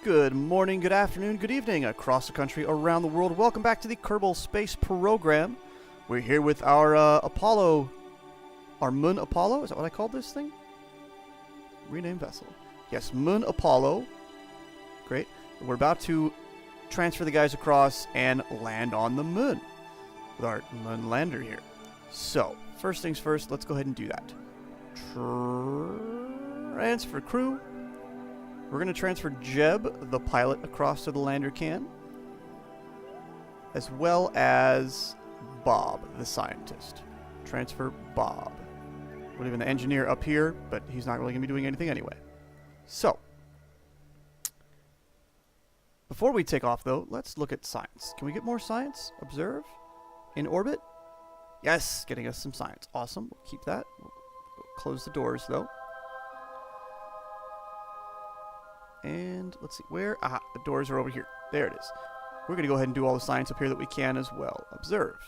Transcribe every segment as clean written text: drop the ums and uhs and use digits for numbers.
Good morning, good afternoon, good evening, across the country, around the world. Welcome back to the Kerbal Space Program. We're here with our Apollo, our Mun Apollo. Is that what I called this thing? Rename vessel. Yes, Mun Apollo. Great. We're about to transfer the guys across and land on the moon with our Mun lander here. So, first things first, let's go ahead and do that. Transfer crew. We're going to transfer Jeb, the pilot, across to the lander can, as well as Bob, the scientist. Transfer Bob. We're leaving the engineer up here, but he's not really going to be doing anything anyway. So, before we take off, though, let's look at science. Can we get more science? Observe. In orbit? Yes, getting us some science. Awesome. We'll keep that. We'll close the doors, though. And let's see, where? Aha, the doors are over here. There it is. We're going to go ahead and do all the science up here that we can as well. Observe.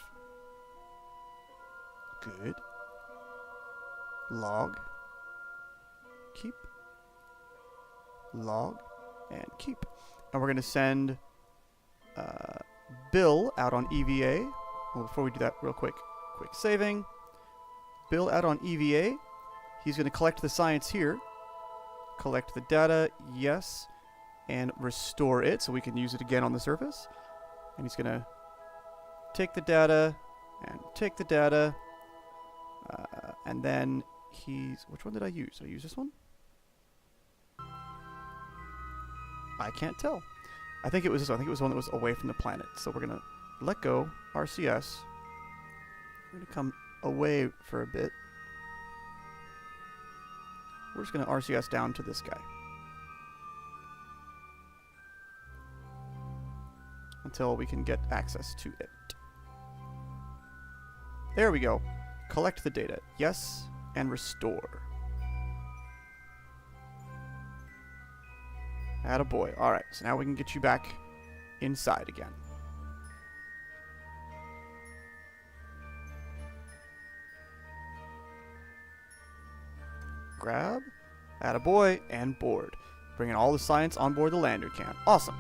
Good. Log. Keep. Log. And keep. And we're going to send Bill out on EVA. Well, before we do that, real quick saving. Bill out on EVA. He's going to collect the science here. Collect the data, yes, and restore it so we can use it again on the surface. And he's going to take the data and take the data. And then he's... Which one did I use? Did I use this one? I can't tell. I think it was this one. I think it was one that was away from the planet. So we're going to let go, RCS. We're going to come away for a bit. We're just going to RCS down to this guy. Until we can get access to it. There we go. Collect the data. Yes, and restore. Attaboy. Alright, so now we can get you back inside again. Grab, attaboy, and board. Bringing all the science on board the lander can. Awesome.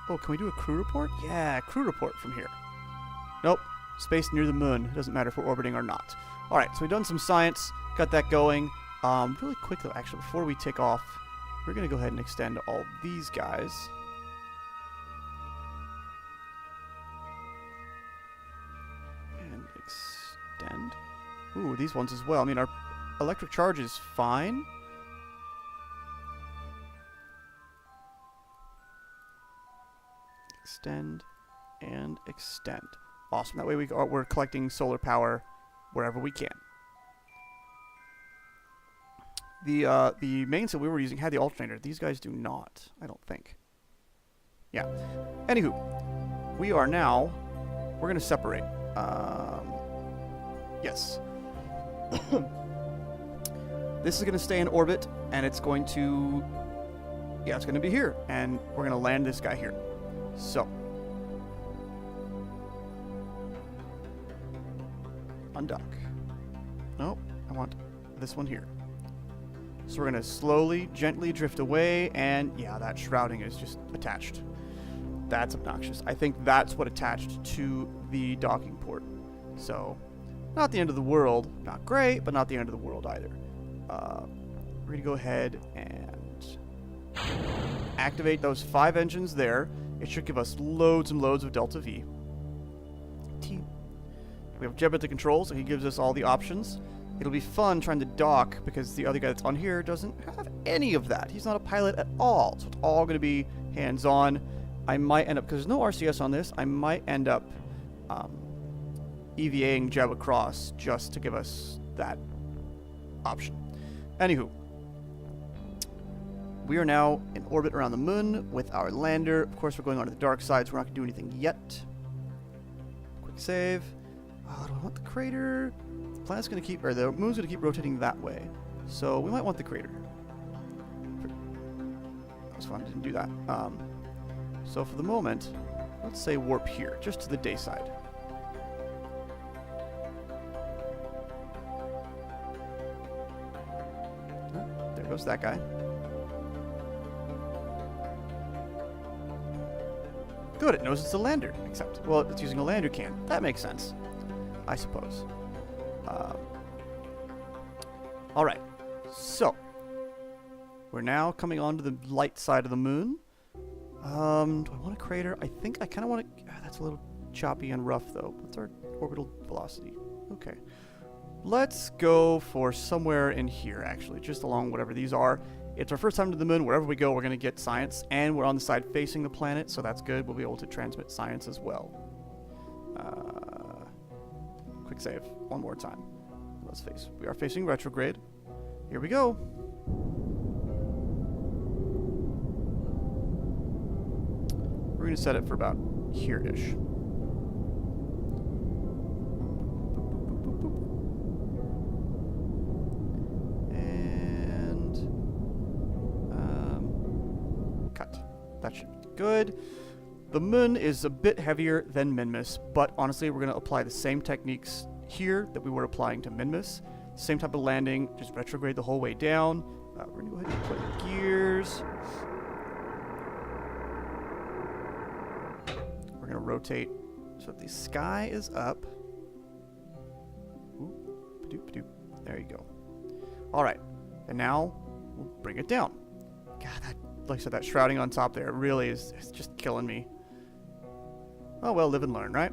Oh, can we do a crew report? Yeah, crew report from here. Nope. Space near the moon. It doesn't matter if we're orbiting or not. Alright, so we've done some science. Got that going. Really quick though, actually, before we take off, we're going to go ahead and extend all these guys. And extend. Ooh, these ones as well. I mean, our electric charge is fine. Extend and extend. Awesome. That way we're collecting solar power wherever we can. The mains that we were using had the alternator. These guys do not, I don't think. Yeah. Anywho, we are now... We're going to separate. Yes. This is going to stay in orbit, and it's going to... Yeah, it's going to be here, and we're going to land this guy here. So. Undock. Nope, I want this one here. So we're going to slowly, gently drift away, and yeah, that shrouding is just attached. That's obnoxious. I think that's what attached to the docking port. So, not the end of the world. Not great, but not the end of the world either. We're going to go ahead and activate those 5 engines there. It should give us loads and loads of Delta V. We have Jeb at the controls, so he gives us all the options. It'll be fun trying to dock because the other guy that's on here doesn't have any of that. He's not a pilot at all, so it's all going to be hands-on. I might end up, because there's no RCS on this, I might end up EVAing Jeb across just to give us that option. Anywho, we are now in orbit around the moon with our lander. Of course, we're going on to the dark side, so we're not going to do anything yet. Quick save. Oh, do I want the crater? The planet's going to keep, or the moon's going to keep rotating that way. So we might want the crater. That was fun, didn't do that. So for the moment, let's say warp here, just to the day side. Oh, there goes that guy. Good, it knows it's a lander, except, well, it's using a lander can. That makes sense, I suppose. Alright, so, we're now coming onto the light side of the moon. Do I want a crater? I think I kind of want to... that's a little choppy and rough, though. What's our orbital velocity? Okay. Let's go for somewhere in here, actually, just along whatever these are. It's our first time to the moon. Wherever we go, we're going to get science, and we're on the side facing the planet, so that's good. We'll be able to transmit science as well. Quick save. One more time. Let's face. We are facing retrograde. Here we go. We're going to set it for about here-ish. And cut. That should be good. The moon is a bit heavier than Minmus, but honestly, we're going to apply the same techniques here that we were applying to Minmus. Same type of landing, just retrograde the whole way down. We're going to go ahead and put gears. We're going to rotate so that the sky is up. Ooh, ba-doop, ba-doop. There you go. All right, and now we'll bring it down. God, that, like I said, that shrouding on top there really is just killing me. Oh well, live and learn, right?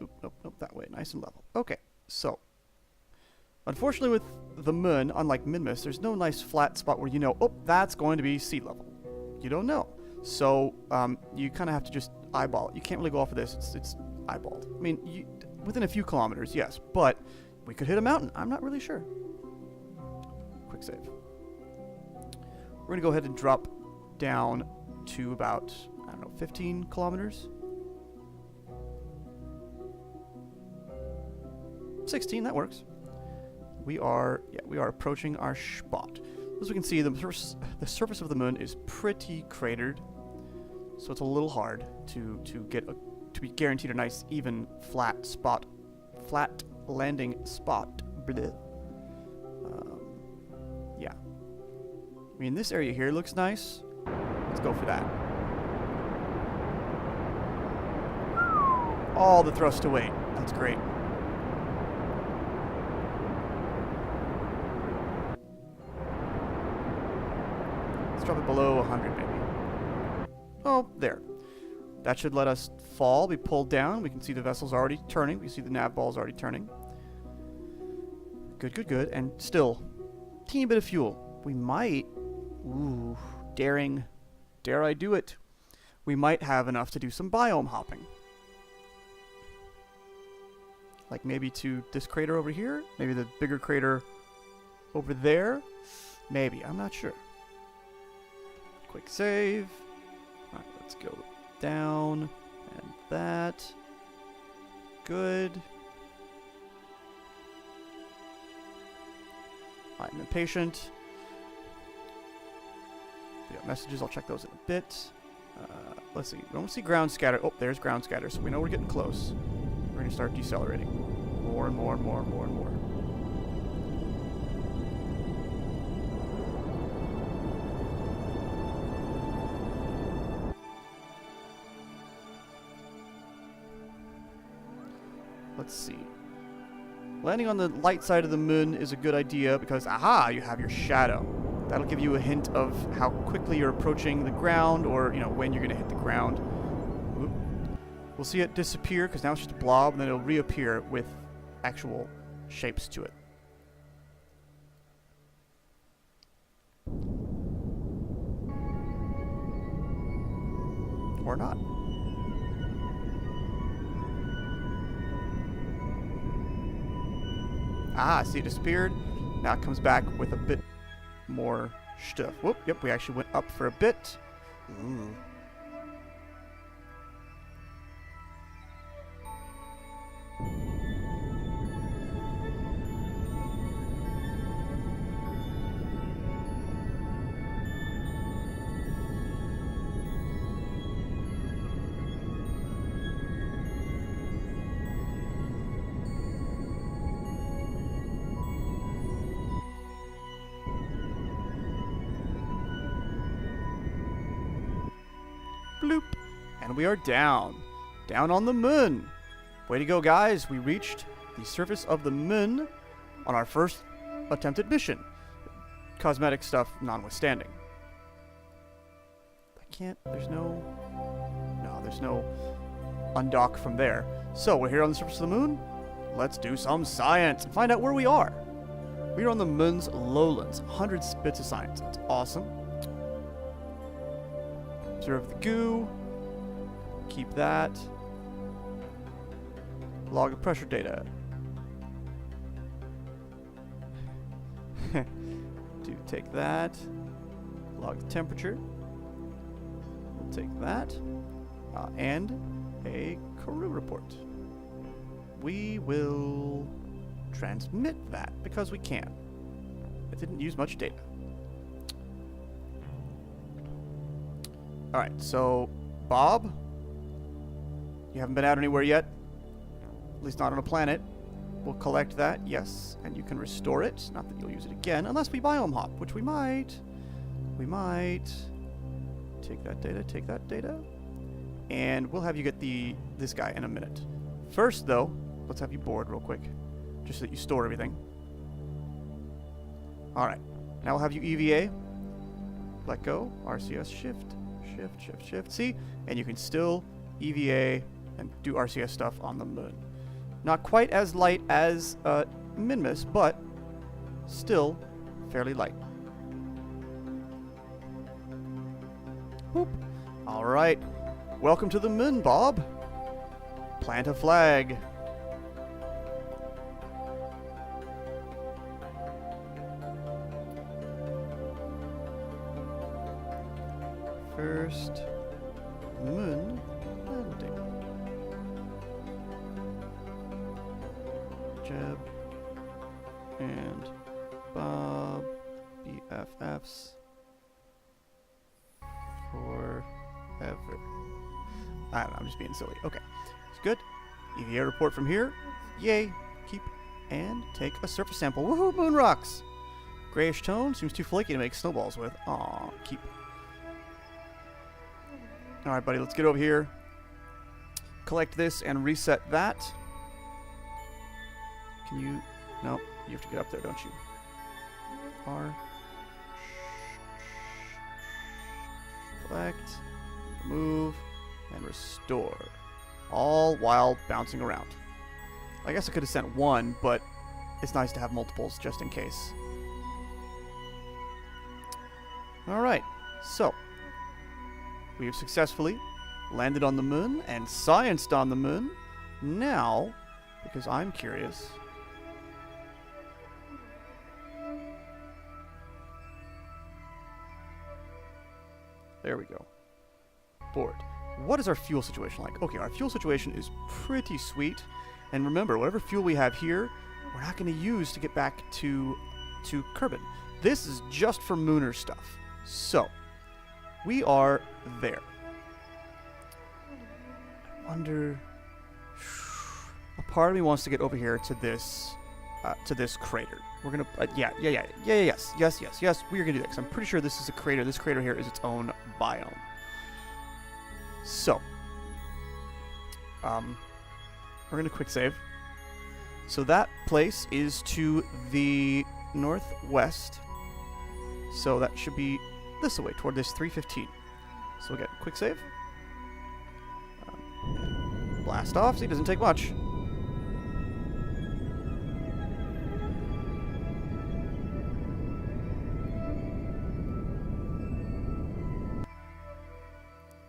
Oop, nope, nope, that way, nice and level. Okay, so unfortunately with the moon, unlike Minmus, there's no nice flat spot where you know, oh, that's going to be sea level. You don't know. So you kind of have to just eyeball it. You can't really go off of this. It's eyeballed. I mean, within a few kilometers, yes, but we could hit a mountain. I'm not really sure. Quick save. We're going to go ahead and drop down to about, I don't know, 15 kilometers. 16, that works. We are approaching our spot. As we can see, the surface of the moon is pretty cratered, so it's a little hard to be guaranteed a nice, even, flat landing spot. Yeah. I mean, this area here looks nice. Let's go for that. All the thrust to weight. That's great. Let's drop it below 100 maybe. Oh, there. That should let us fall, be pulled down. We can see the vessel's already turning. We can see the nav ball's already turning. Good, good, good. And still, teeny bit of fuel. We might... Ooh, daring. Dare I do it? We might have enough to do some biome hopping. Like maybe to this crater over here? Maybe the bigger crater over there? Maybe, I'm not sure. Quick save. Alright, let's go down. And that. Good. I'm impatient. We got messages, I'll check those in a bit. Let's see, we don't see ground scatter. Oh, there's ground scatter, so we know we're getting close. We're going to start decelerating. More and more and more and more and more. Let's see. Landing on the light side of the moon is a good idea because, aha, you have your shadow. That'll give you a hint of how quickly you're approaching the ground or, you know, when you're going to hit the ground. Oop. We'll see it disappear because now it's just a blob, and then it'll reappear with actual shapes to it. Or not. Ah, see, it disappeared. Now it comes back with a bit more stuff. Whoop, yep, we actually went up for a bit. Ooh. Bloop. And we are down. Down on the moon. Way to go, guys. We reached the surface of the moon on our first attempted mission. Cosmetic stuff notwithstanding. I can't... There's no... No, there's no undock from there. So, we're here on the surface of the moon. Let's do some science and find out where we are. We are on the moon's lowlands. 100 bits of science. That's awesome. Observe the goo. Keep that. Log of pressure data. Do take that. Log the temperature. We'll take that. And a crew report. We will transmit that because we can. It didn't use much data. Alright, so Bob, you haven't been out anywhere yet. At least not on a planet. We'll collect that, yes, and you can restore it. Not that you'll use it again, unless we biome hop, which we might. We might. Take that data. And we'll have you get this guy in a minute. First, though, let's have you board real quick, just so that you store everything. Alright, now we'll have you EVA. Let go, RCS, shift. See? And you can still EVA and do RCS stuff on the moon. Not quite as light as Minmus, but still fairly light. Boop. Alright. Welcome to the moon, Bob. Plant a flag. First moon landing. Jeb and Bob, BFFs forever. I don't know, I'm just being silly. Okay, it's good. EVA report from here. Yay. Keep and take a surface sample. Woohoo, moon rocks. Grayish tone, seems too flaky to make snowballs with. Aw, keep. Alright, buddy, let's get over here. Collect this and reset that. Can you... No, you have to get up there, don't you? R. Collect. Remove. And restore. All while bouncing around. I guess I could have sent one, but it's nice to have multiples just in case. Alright, so... we have successfully landed on the moon and scienced on the moon. Now, because I'm curious... There we go. Board. What is our fuel situation like? Okay, our fuel situation is pretty sweet. And remember, whatever fuel we have here, we're not going to use to get back to Kerbin. This is just for Mooner stuff. So, we are there. I wonder... a part of me wants to get over here to this crater. We're gonna... yes. We are gonna do that, because I'm pretty sure this is a crater. This crater here is its own biome. So, we're gonna quick save. So that place is to the northwest. So that should be this way, toward this 315. So we'll get quick save. Blast off. See, it doesn't take much.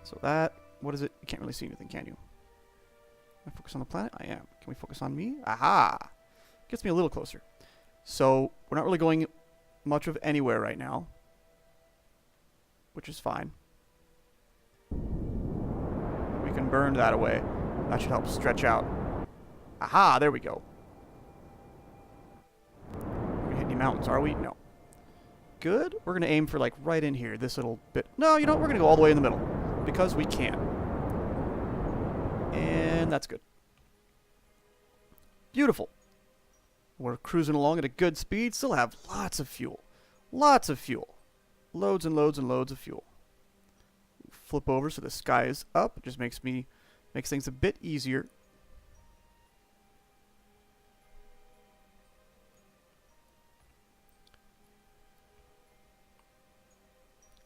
So that, what is it? You can't really see anything, can you? Can I focus on the planet? I am. Can we focus on me? Aha! Gets me a little closer. So, we're not really going much of anywhere right now. Which is fine. We can burn that away. That should help stretch out. Aha! There we go. We're gonna hit any mountains, are we? No. Good. We're gonna aim for, like, right in here. This little bit. No, you know what? We're gonna go all the way in the middle. Because we can. And that's good. Beautiful. We're cruising along at a good speed. Still have lots of fuel. Lots of fuel. Loads and loads and loads of fuel. flip over so the sky is up. It just makes things a bit easier.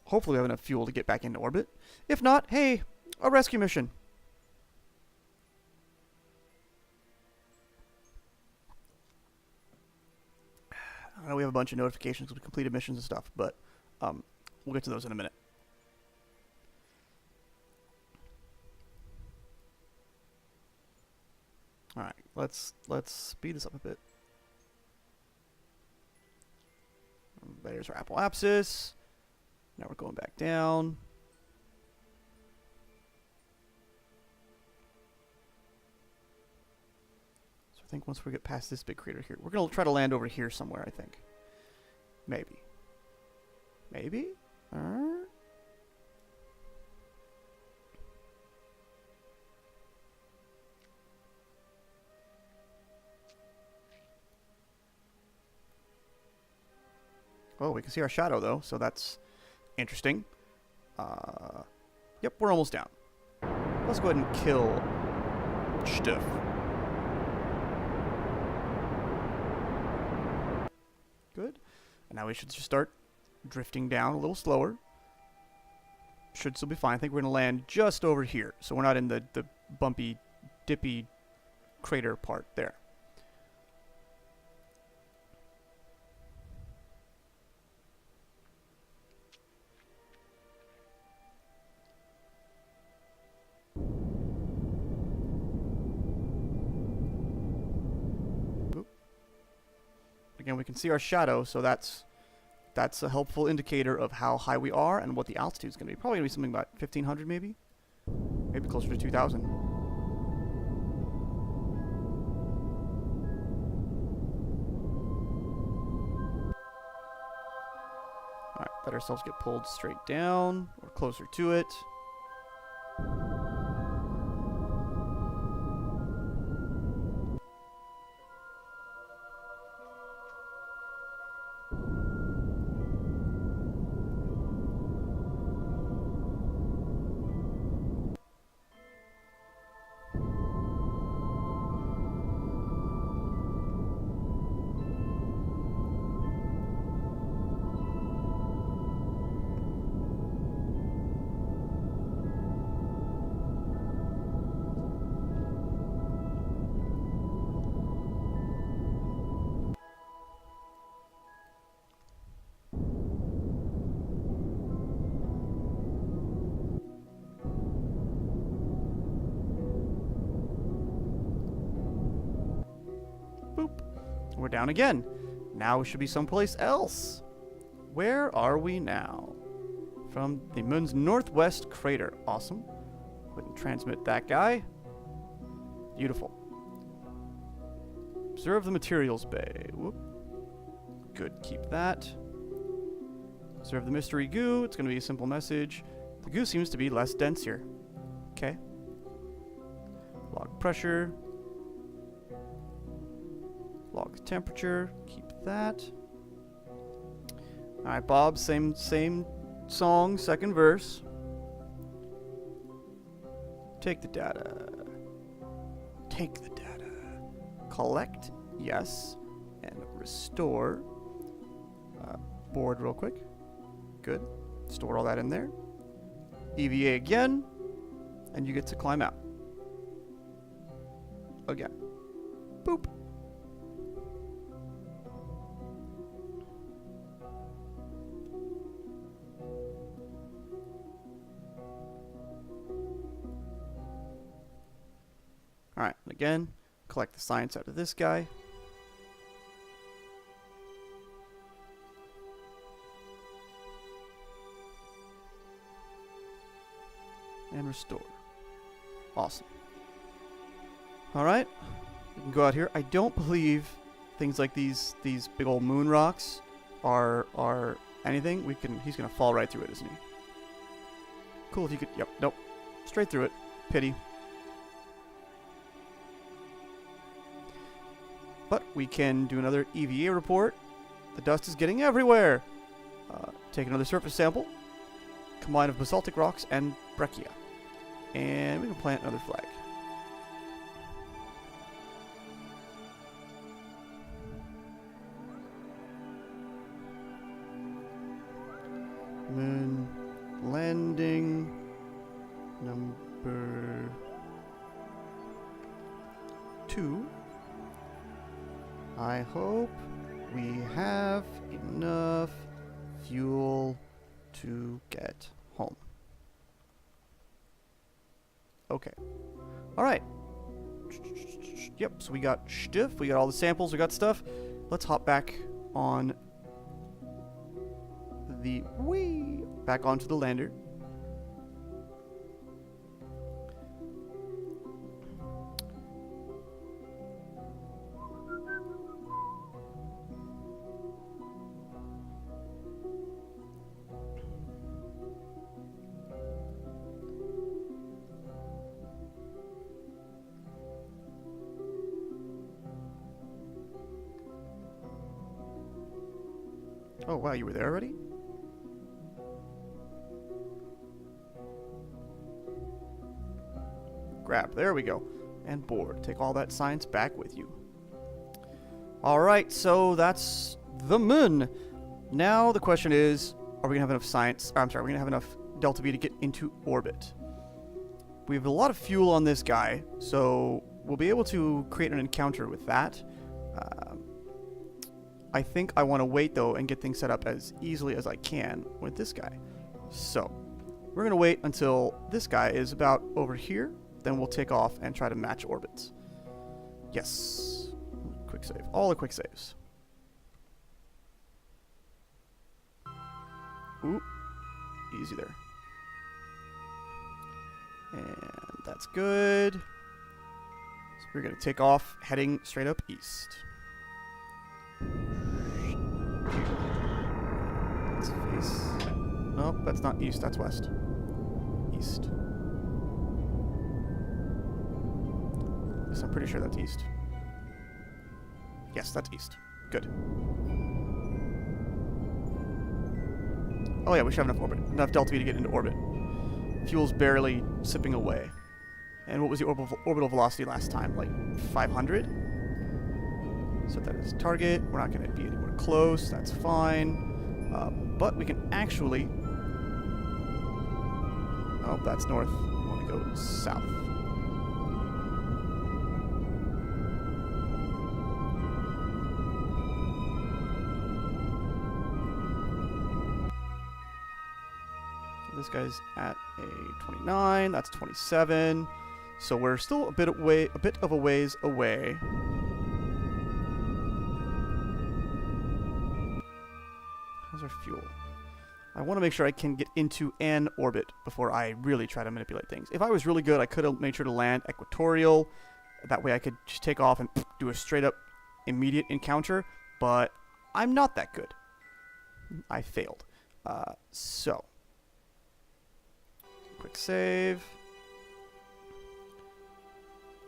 Hopefully we have enough fuel to get back into orbit. If not, hey, a rescue mission. I know we have a bunch of notifications with completed missions and stuff, but we'll get to those in a minute. All right, let's speed this up a bit. There's our apoapsis. Now we're going back down. So I think once we get past this big crater here, we're going to try to land over here somewhere, I think. Maybe. Maybe? Oh, we can see our shadow, though, so that's interesting. Yep, we're almost down. Let's go ahead and kill stuff. Good. And now we should just start drifting down a little slower. Should still be fine. I think we're going to land just over here. So we're not in the bumpy, dippy crater part there. Again, we can see our shadow, so that's a helpful indicator of how high we are and what the altitude is going to be. Probably going to be something about 1,500 maybe? Maybe closer to 2,000. Alright, let ourselves get pulled straight down, or closer to it. We're down again. Now we should be someplace else. Where are we now? From the moon's northwest crater. Awesome. Go ahead and transmit that guy. Beautiful. Observe the materials bay. Whoop. Good, keep that. Observe the mystery goo. It's going to be a simple message. The goo seems to be less dense here. Okay. Log pressure. Log temperature, keep that. Alright, Bob, same song, second verse. Take the data. Take the data. Collect, yes. And restore. Board real quick. Good. Store all that in there. EVA again. And you get to climb out. Again. Boop. Alright, again, collect the science out of this guy. And restore. Awesome. Alright, we can go out here. I don't believe things like these big old moon rocks are anything. He's gonna fall right through it, isn't he? Cool if you could, yep, nope. Straight through it. Pity. But we can do another EVA report. The dust is getting everywhere. Take another surface sample. combined of basaltic rocks and breccia. And we can plant another flag. Moon landing number 2. I hope we have enough fuel to get home. Okay. Alright. Yep, so we got stuff, we got all the samples, we got stuff. Let's hop back on the back onto the lander. Oh wow, you were there already? Grab, there we go. And board. Take all that science back with you. Alright, so that's the moon. Now the question is, are we gonna have enough science? I'm sorry, are we gonna have enough Delta V to get into orbit? We have a lot of fuel on this guy, so we'll be able to create an encounter with that. I think I want to wait though and get things set up as easily as I can with this guy. So we're gonna wait until this guy is about over here. Then we'll take off and try to match orbits. Yes. Quick save. All the quick saves. Ooh. Easy there. And that's good. So we're going to take off heading straight up east. Let's face... Nope, that's not east, that's west. East. So I'm pretty sure that's east. Yes, that's east. Good. Oh yeah, we should have enough Delta V to get into orbit. Fuel's barely sipping away. And what was the orbital velocity last time? Like 500? So that is target. We're not going to be anywhere close. That's fine. But we can actually... Oh, that's north. We want to go south. This guy's at a 29. That's 27. So we're still a bit of a ways away. How's our fuel? I want to make sure I can get into an orbit before I really try to manipulate things. If I was really good, I could have made sure to land equatorial. That way I could just take off and do a straight up immediate encounter. But I'm not that good. I failed. So. Quick save.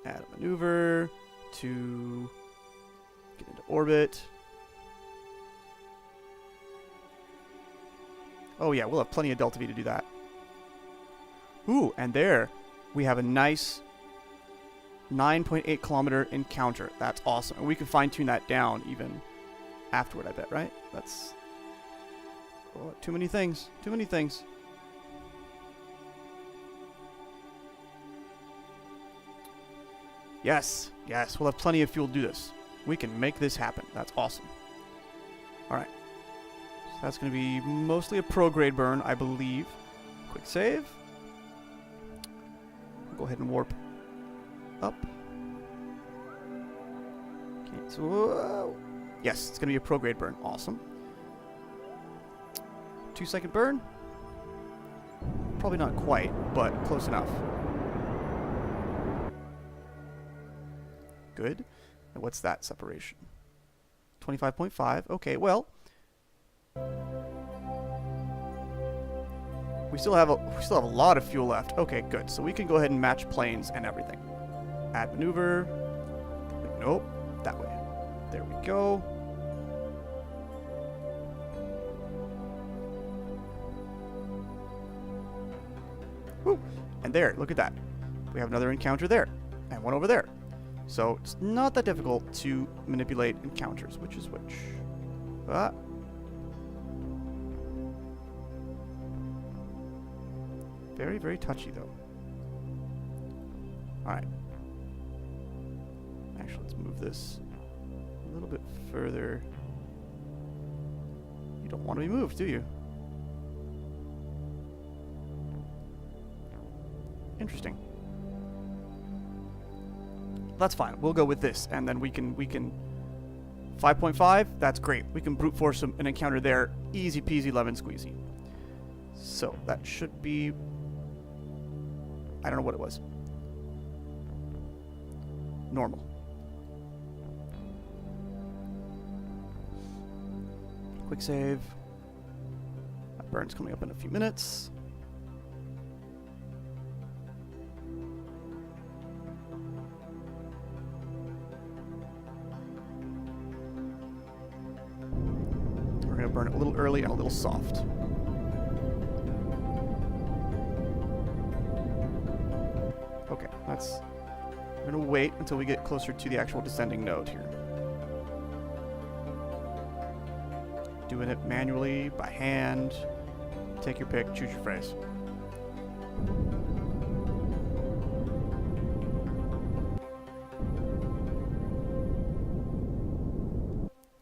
Add a maneuver to get into orbit. Oh yeah, we'll have plenty of Delta V to do that. Ooh, and there we have a nice 9.8 kilometer encounter. That's awesome. And we can fine tune that down even afterward, I bet, right? That's too many things. Too many things. Yes, yes, we'll have plenty of fuel to do this. We can make this happen. That's awesome. Alright. So that's going to be mostly a pro-grade burn, I believe. Quick save. Go ahead and warp up. Okay, so... Whoa. Yes, it's going to be a pro-grade burn. Awesome. 2-second burn? Probably not quite, but close enough. Good. And what's that separation? 25.5. Okay, well, we still have a lot of fuel left. Okay, good. So we can go ahead and match planes and everything. Add maneuver. Nope, that way. There we go. Woo. And there, look at that. We have another encounter there, and one over there. So it's not that difficult to manipulate encounters. Which is which? Very, very touchy, though. Alright. Actually, let's move this a little bit further. You don't want to be moved, do you? Interesting. That's fine. We'll go with this, and then we can 5.5, that's great. We can brute force an encounter there. Easy peasy lemon squeezy. So that should be, I don't know what it was. Normal. Quick save. That burn's coming up in a few minutes. Burn it a little early and a little soft. Okay, we're gonna wait until we get closer to the actual descending node here. Doing it manually, by hand. Take your pick, choose your phrase.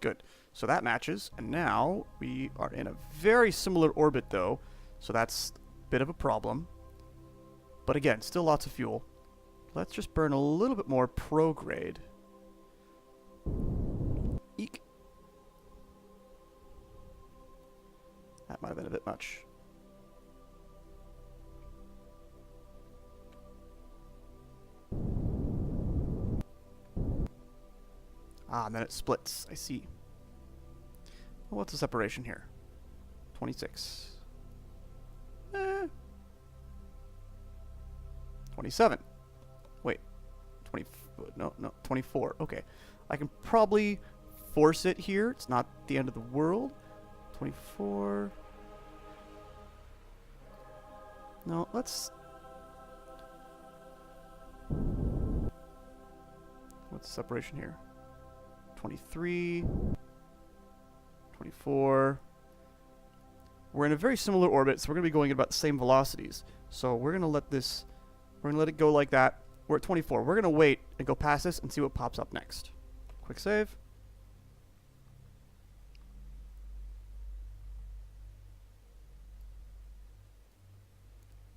Good. So that matches, and now we are in a very similar orbit though, so that's a bit of a problem. But again, still lots of fuel. Let's just burn a little bit more prograde. Eek. That might have been a bit much. Ah, and then it splits. I see. Well, what's the separation here? 26. 27. Wait. 20. No, 24. Okay. I can probably force it here. It's not the end of the world. 24. No, let's... What's the separation here? 23. 24. We're in a very similar orbit, so we're going to be going at about the same velocities. So we're going to let this... We're going to let it go like that. We're at 24. We're going to wait and go past this and see what pops up next. Quick save.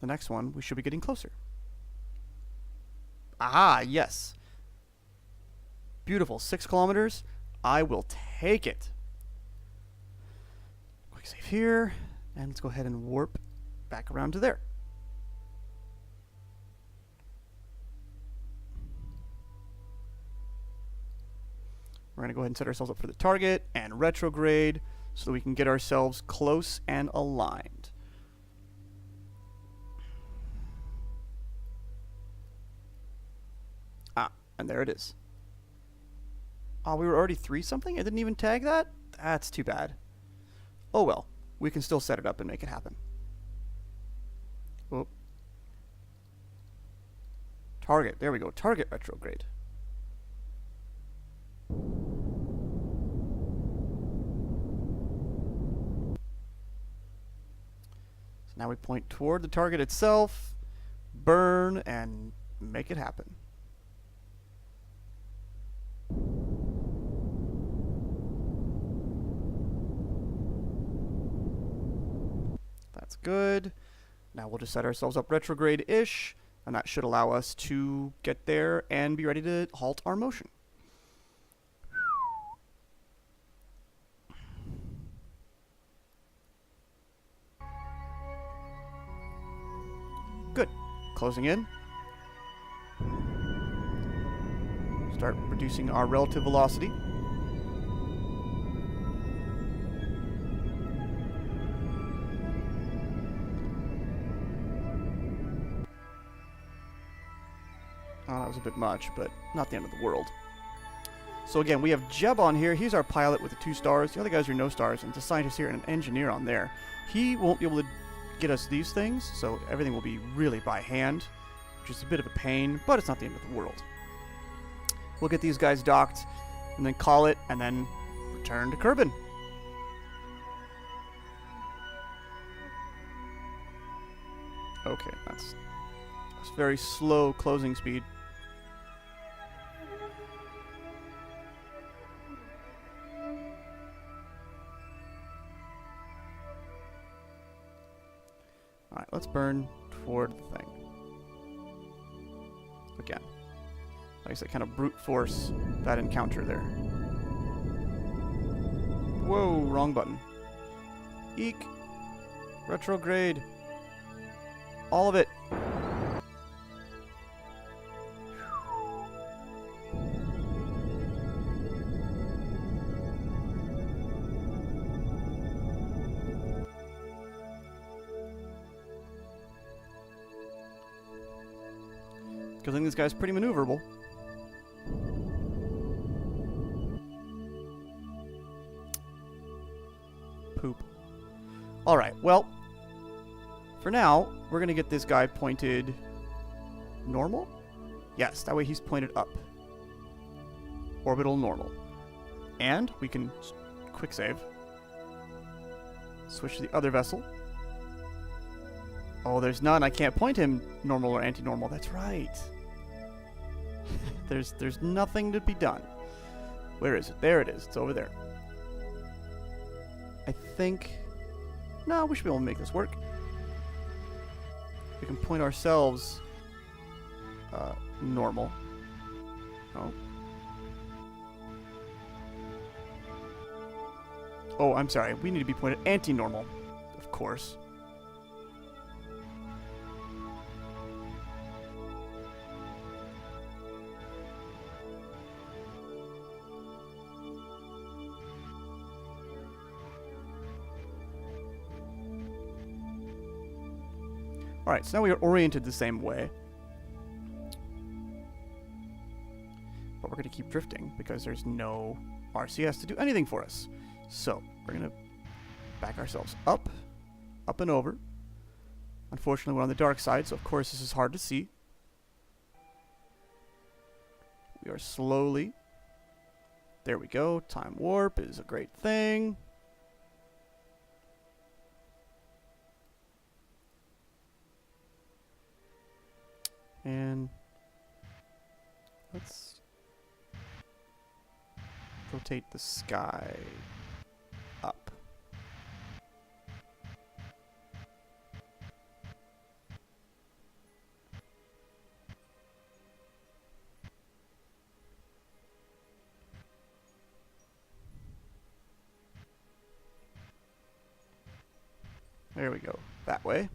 The next one, we should be getting closer. Ah, yes. Beautiful. 6 kilometers. I will take it. Quick save here. And let's go ahead and warp back around to there. We're going to go ahead and set ourselves up for the target and retrograde so that we can get ourselves close and aligned. Ah, and there it is. Oh, we were already 3 something? I didn't even tag that? That's too bad. Oh well, we can still set it up and make it happen. Oh. Target, there we go, target retrograde. So now we point toward the target itself, burn, and make it happen. That's good. Now we'll just set ourselves up retrograde-ish, and that should allow us to get there and be ready to halt our motion. Good. Closing in. Start reducing our relative velocity. That was a bit much, but not the end of the world. So again, we have Jeb on here. He's our pilot with the 2 stars. The other guys are no stars, and the scientist here and an engineer on there. He won't be able to get us these things, so everything will be really by hand, which is a bit of a pain, but it's not the end of the world. We'll get these guys docked, and then call it, and then return to Kerbin. Okay, that's very slow closing speed. Alright, let's burn toward the thing. Again. Like I said, kind of brute force that encounter there. Whoa, wrong button. Eek. Retrograde. All of it. Because I think this guy's pretty maneuverable. Poop. Alright, well, for now, we're going to get this guy pointed normal? Yes, that way he's pointed up. Orbital normal. And we can quick save. Switch to the other vessel. Oh, there's none. I can't point him normal or anti-normal. That's right. There's nothing to be done. Where is it? There it is. It's over there. I think... No, we should be able to make this work. We can point ourselves normal. Oh. Oh, I'm sorry. We need to be pointed anti-normal. Of course. Alright, so now we are oriented the same way. But we're going to keep drifting because there's no RCS to do anything for us. So, we're going to back ourselves up and over. Unfortunately, we're on the dark side, so of course this is hard to see. We are slowly... There we go. Time warp is a great thing. And let's rotate the sky up. There we go. That way.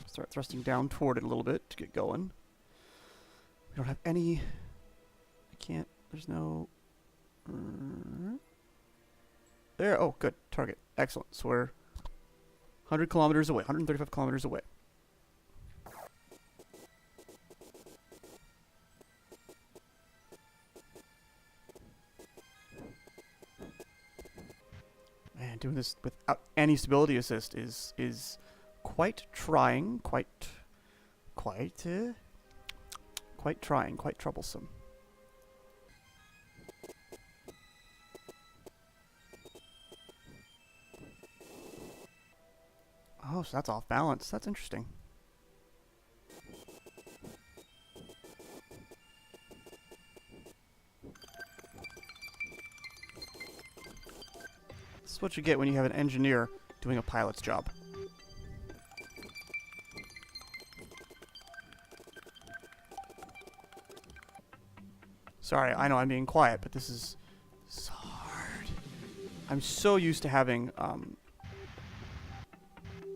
Start thrusting down toward it a little bit to get going. We don't have any... I can't... There's no... There! Oh, good. Target. Excellent. So we're 100 kilometers away. 135 kilometers away. Man, doing this without any stability assist is quite trying, quite trying, quite troublesome. Oh, so that's off balance. That's interesting. This is what you get when you have an engineer doing a pilot's job. Sorry, I know I'm being quiet, but this is so hard. I'm so used to having,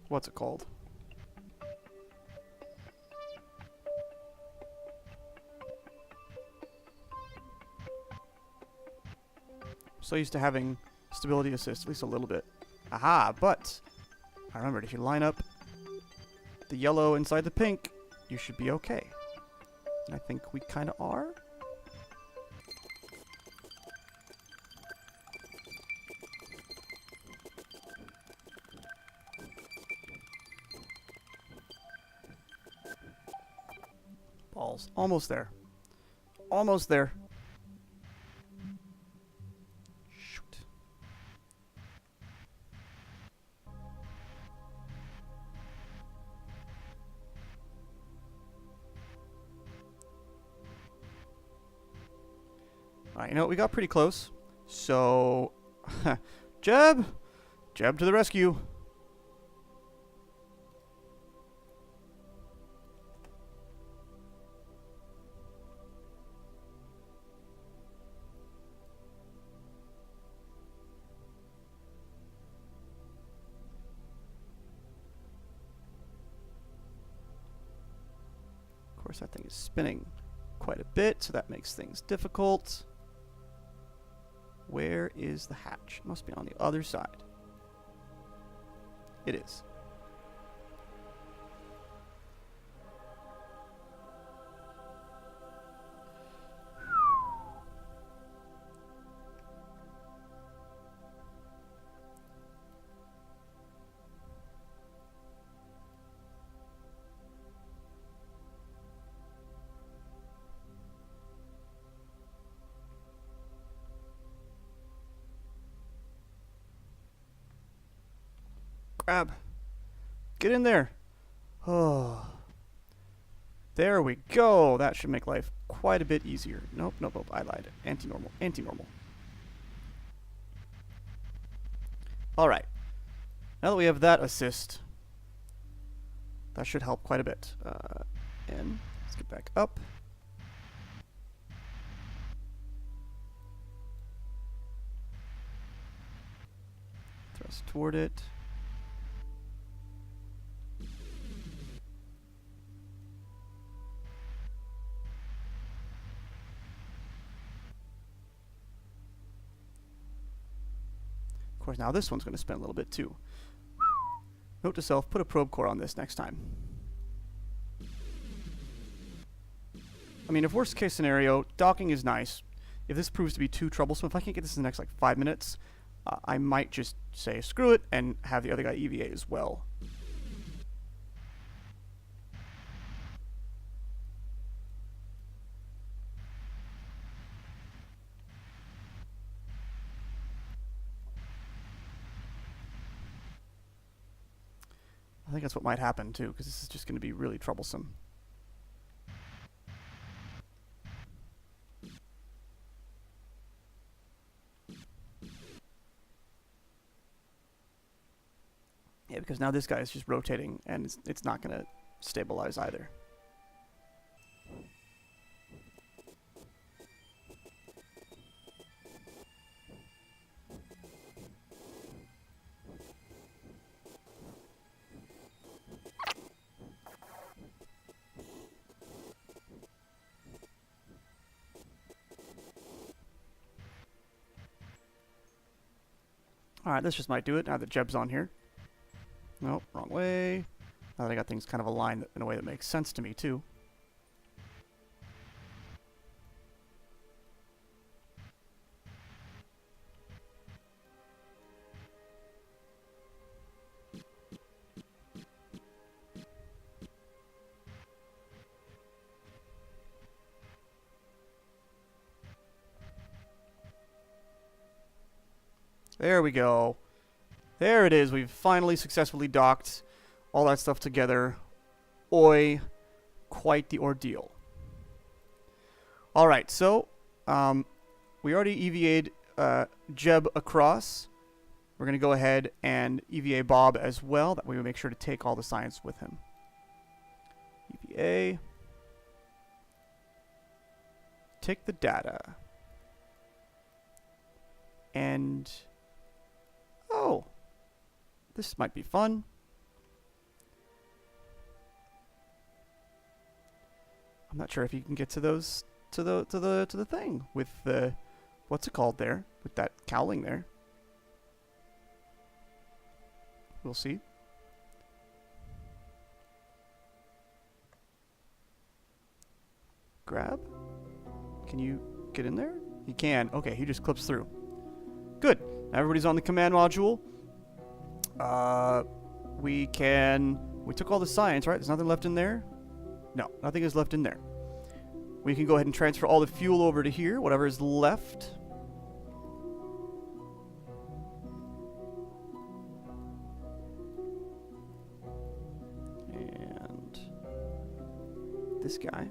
what's it called? So used to having stability assist, at least a little bit. Aha, but I remembered if you line up the yellow inside the pink, you should be okay. And I think we kind of are. Balls. Almost there. Almost there. Shoot. Alright, you know what? We got pretty close. So, Jeb! Jeb to the rescue. Of course, that thing is spinning quite a bit, so that makes things difficult. Where is the hatch? It must be on the other side. It is. Grab. Get in there. Oh. There we go. That should make life quite a bit easier. Nope, nope, nope. I lied. Anti-normal. Anti-normal. Alright. Now that we have that assist, that should help quite a bit. And let's get back up. Thrust toward it. Of course, now this one's going to spin a little bit too. Note to self, put a probe core on this next time. I mean, if worst case scenario, docking is nice. If this proves to be too troublesome, if I can't get this in the next like 5 minutes, I might just say screw it and have the other guy EVA as well. I think that's what might happen too, because this is just going to be really troublesome. Yeah, because now this guy is just rotating, and it's not going to stabilize either. Alright, this just might do it now that Jeb's on here. Nope, wrong way. Now that I got things kind of aligned in a way that makes sense to me, too. There we go. There it is. We've finally successfully docked all that stuff together. Oi, quite the ordeal. Alright, so we already EVA'd Jeb across. We're going to go ahead and EVA Bob as well. That way we make sure to take all the science with him. EVA. Take the data. And... oh, this might be fun. I'm not sure if you can get to those to the thing with the what's it called there with that cowling there. We'll see. grab? Can you get in there? He can. Okay, he just clips through. Good. Everybody's on the command module. We took all the science, right? There's nothing left in there? No, nothing is left in there. We can go ahead and transfer all the fuel over to here, whatever is left. And this guy.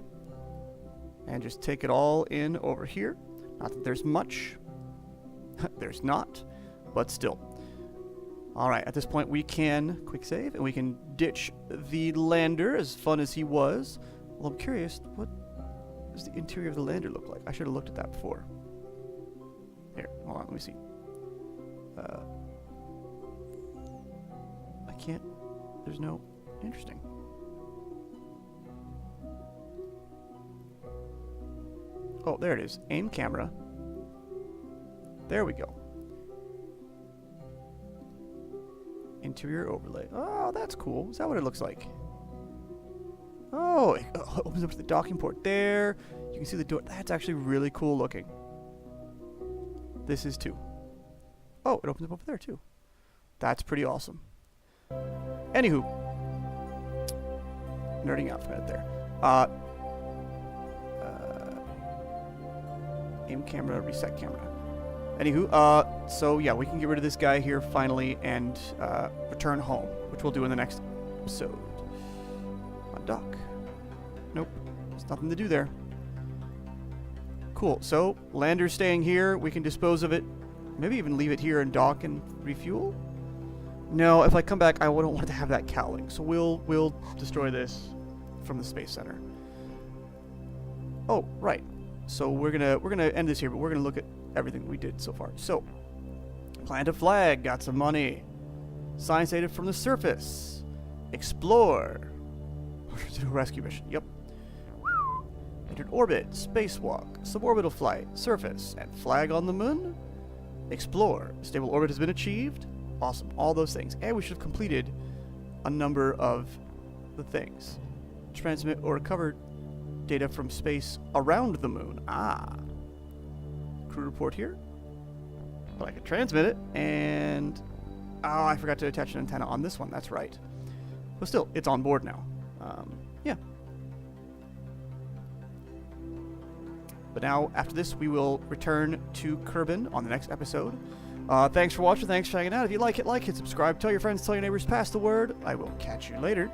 And just take it all in over here. Not that there's much. There's not, but still. Alright, at this point we can quick save, and we can ditch the lander, as fun as he was. Well, I'm curious, what does the interior of the lander look like? I should have looked at that before. Here, hold on, let me see. I can't, there's no, interesting. Oh, there it is. Aim camera. There we go. Interior overlay. Oh, that's cool. Is that what it looks like? Oh, it opens up to the docking port there. You can see the door. That's actually really cool looking. This is too. Oh, it opens up over there too. That's pretty awesome. Anywho. Nerding out for a minute there. Aim camera, reset camera. Anywho, so yeah, we can get rid of this guy here finally and return home, which we'll do in the next episode. Undock. Nope, there's nothing to do there. Cool, so lander's staying here. We can dispose of it. Maybe even leave it here and dock and refuel? No, if I come back, I wouldn't want to have that cowling. So we'll destroy this from the Space Center. Oh, right. So we're gonna end this here, but we're gonna look at everything we did so far. So, plant a flag, got some money. Science data from the surface. Explore. Rescue mission. Yep. Entered orbit, spacewalk, suborbital flight, surface, and flag on the moon. Explore. Stable orbit has been achieved. Awesome. All those things, and we should have completed a number of the things. Transmit or recover data from space around the moon. Ah. Crew report here. But I can transmit it, and oh, I forgot to attach an antenna on this one. That's right. But still, it's on board now. Yeah. But now, after this, we will return to Kerbin on the next episode. Thanks for watching. Thanks for hanging out. If you like it, subscribe. Tell your friends, tell your neighbors, pass the word. I will catch you later.